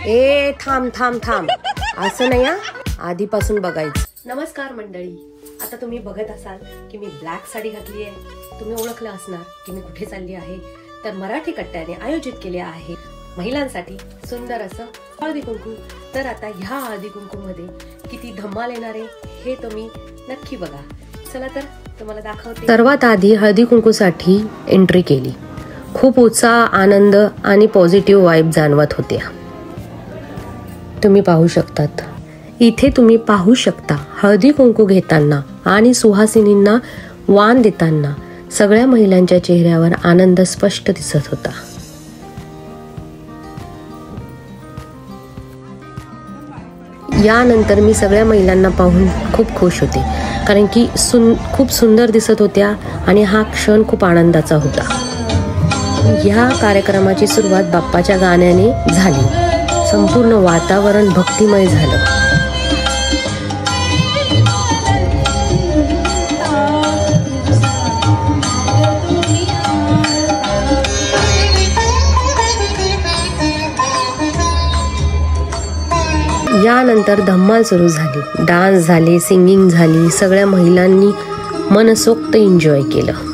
ए थांब थांब थांब, असं नाही हा, आधीपासून बघायचं. नमस्कार मंडळी, आता तुम्ही बघत असाल की मी ब्लॅक साडी घातली आहे. तुम्ही ओळखलं असणार की मी कुठे चालली आहे. तर मराठी कट्ट्याने आयोजित केले आहे महिलांसाठी सुंदर असं हळदी कुंकू. तर आता ह्या हळदी कुंकू मध्ये किती धमाल येणार आहे हे तुम्ही नक्की बघा. चला तर तुम्हाला दाखवते. सर्वात आधी हळदी कुंकूसाठी एंट्री केली. खूप उत्साह, आनंद आणि पॉझिटिव्ह वाइब जाणवत होत्या. तुम्ही पाहू शकतात, इथे तुम्ही पाहू शकता हळदी कुंकू घेताना आणि सुहासिनींना वाण देताना सगळ्या महिलांच्या चेहऱ्यावर आनंद स्पष्ट दिसत होता. यानंतर मी सगळ्या महिलांना पाहून खूप खुश होते, कारण की खूप सुंदर दिसत होत्या आणि हा क्षण खूप आनंदाचा होता. या कार्यक्रमाची सुरुवात बाप्पाच्या गाण्याने झाली. संपूर्ण वातावरण भक्तिमय झालं. यानंतर धम्माल सुरू झाली. डान्स झाले, सिंगिंग झाली. सगळ्या महिलांनी मनसोक्त एन्जॉय केलं.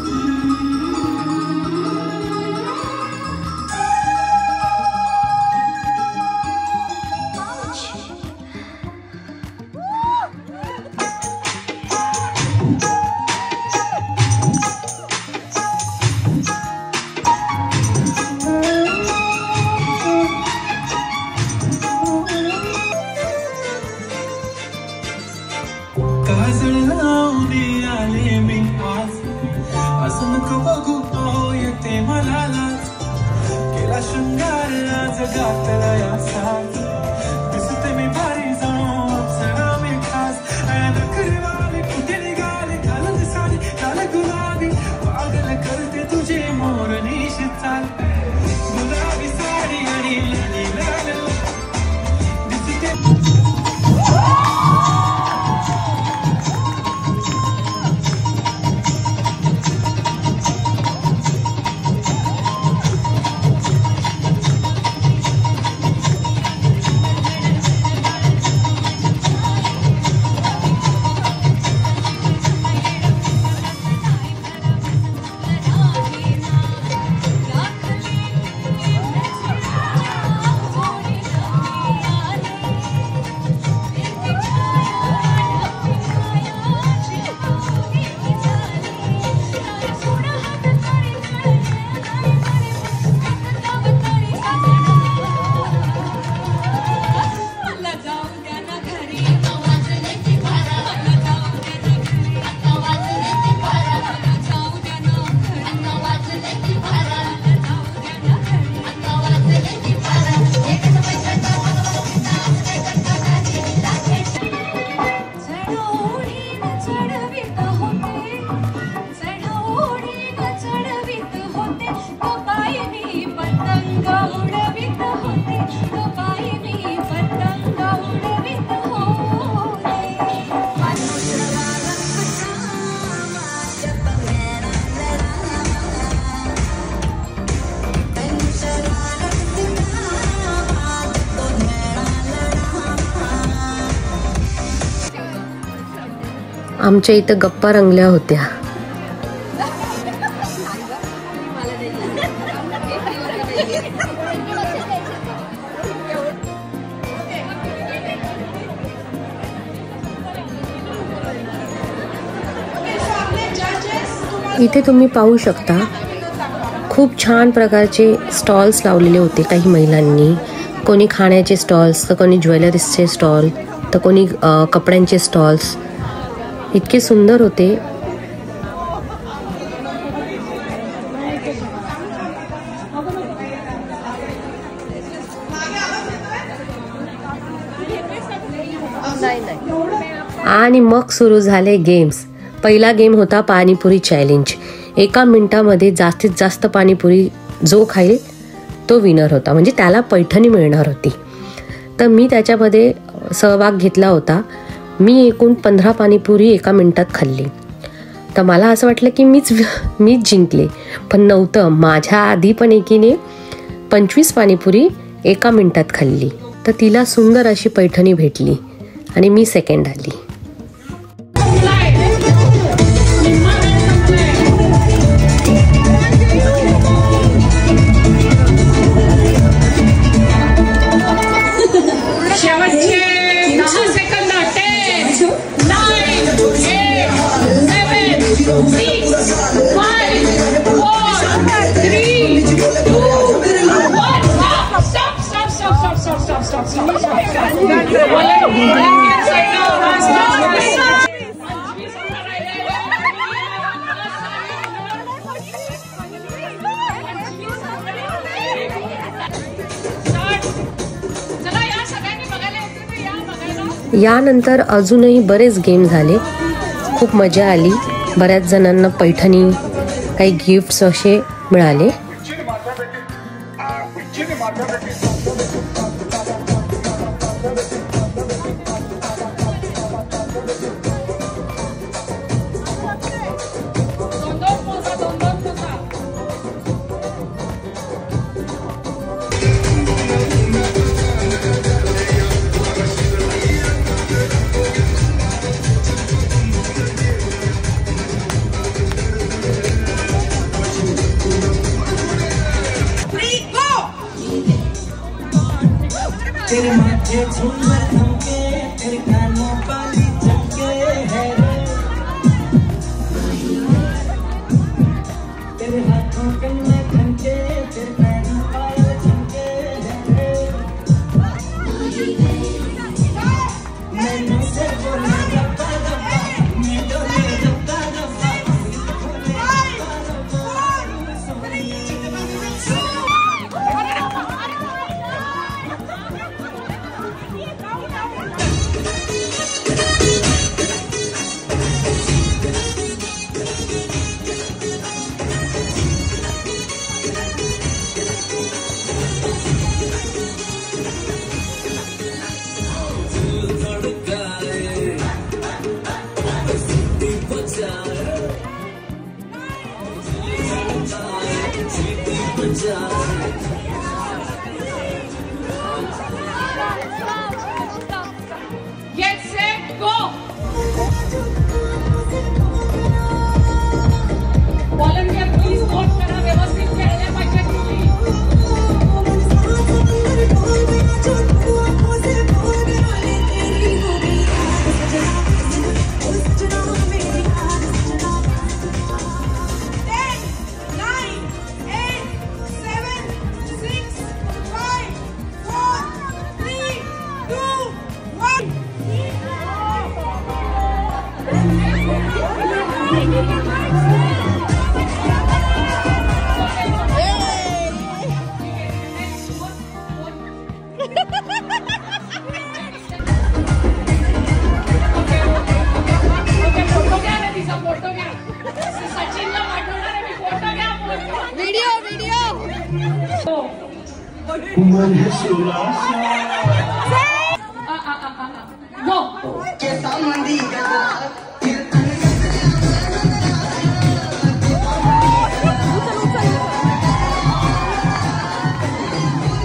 आमच्या इथं गप्पा रंगल्या होत्या. इथे तुम्ही पाहू शकता खूप छान प्रकारचे स्टॉल्स लावलेले होते काही महिलांनी. कोणी खाण्याचे स्टॉल्स, तर कोणी ज्वेलरीजचे स्टॉल, तर कोणी कपड्यांचे स्टॉल्स. इतके सुंदर होते. आणि मग सुरू झाले गेम्स. पहिला गेम होता पाणीपुरी चॅलेंज. 1 मिनिटामध्ये जास्तीत जास्त पाणीपुरी जो खाईल तो विनर होता, म्हणजे त्याला पैठणी मिळणार होती. तर मी त्याच्यामध्ये सहभाग घेतला होता. मी एकूण 15 पाणीपुरी 1 मिनिटात खाल्ली. तर मला असं वाटलं की मीच जिंकले, पण नव्हतं. माझ्या आधी पण एकीने 25 पाणीपुरी 1 मिनिटात खाल्ली. तर तिला सुंदर अशी पैठणी भेटली आणि मी सेकंड आली. यानंतर अजूनही बरेच गेम झाले. खूप मजा आली. बऱ्याच जणांना पैठणी, काही गिफ्ट्स असे मिळाले. तेरे माथे झूमर थमके, तेरे कानों वाली चमके है रे, तेरे हाथों कन्ने थमके, तेरे पैरों पायल चमके है रे, मैनू से बोले रब्बा रब्बा, मैं डोले रब्बा रब्बा, Get set, go! Volunteer, please note करा, व्यवस्थित खेळले पाहिजे तुम्ही.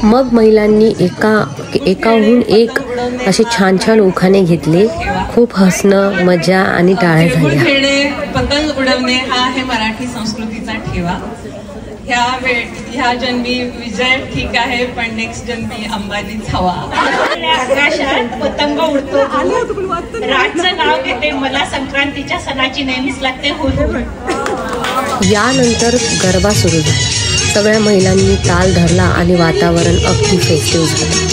मग महिलांनी एकाहून एक असे छान छान उखाणे घेतले. खूप हसणं, मजा आणि टाळ्या झाल्या. खेळणे, पतंग उडवणे हा आहे मराठी संस्कृतीचा ठेवा. ह्या जन्मी विजय ठीक आहे, पण नेक्स्ट जन्मी अंबानीच हवा. आकाशात पतंग उडतो, रातचं नाव घेते, मला संक्रांतीच्या सणाची नेहमीच लागते हुरहुर. यानंतर गरबा सुरू झाला. सगळ्या महिलांनी ताल धरला आणि वातावरण अगदी फेस्टिव्ह झालं.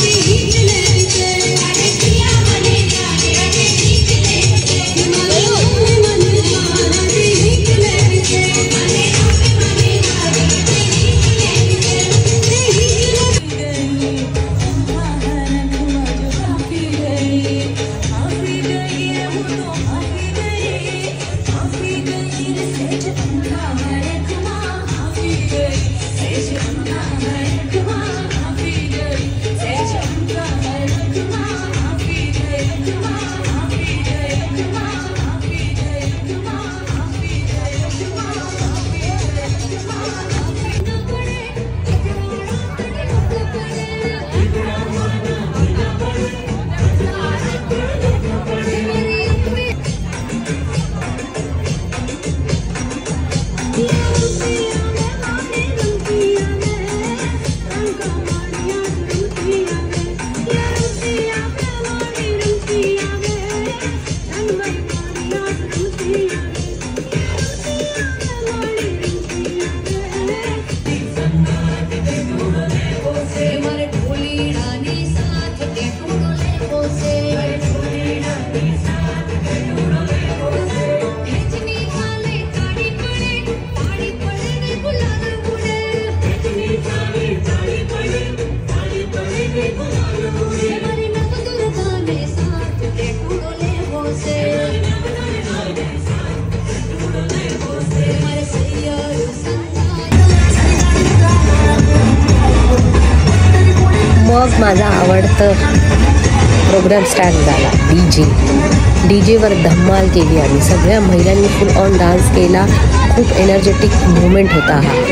माझा आवडतं प्रोग्राम स्टार्ट झाला. डीजेवर धम्माल केली आणि सगळ्या महिलांनी फुल ऑन डान्स केला. खूप एनर्जेटिक मुवमेंट होता हा.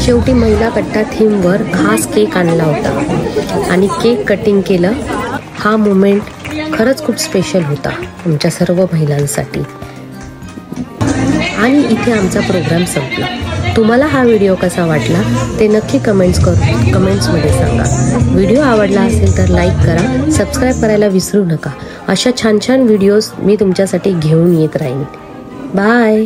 शेवटी महिला कट्टा थीमवर खास केक आणला होता आणि केक कटिंग केलं. हा मोमेंट खरंच खूप स्पेशल होता आमच्या सर्व महिलांसाठी. आणि इथे आमचा प्रोग्राम संपला. तुम्हाला हा व्हिडिओ कसा वाटला ते नक्की कमेंट्समध्ये सांगा. व्हिडिओ आवडला असेल तर लाईक करा, सबस्क्राईब करायला विसरू नका. अशा छान छान व्हिडिओज मी तुमच्यासाठी घेऊन येत राहीन. बाय.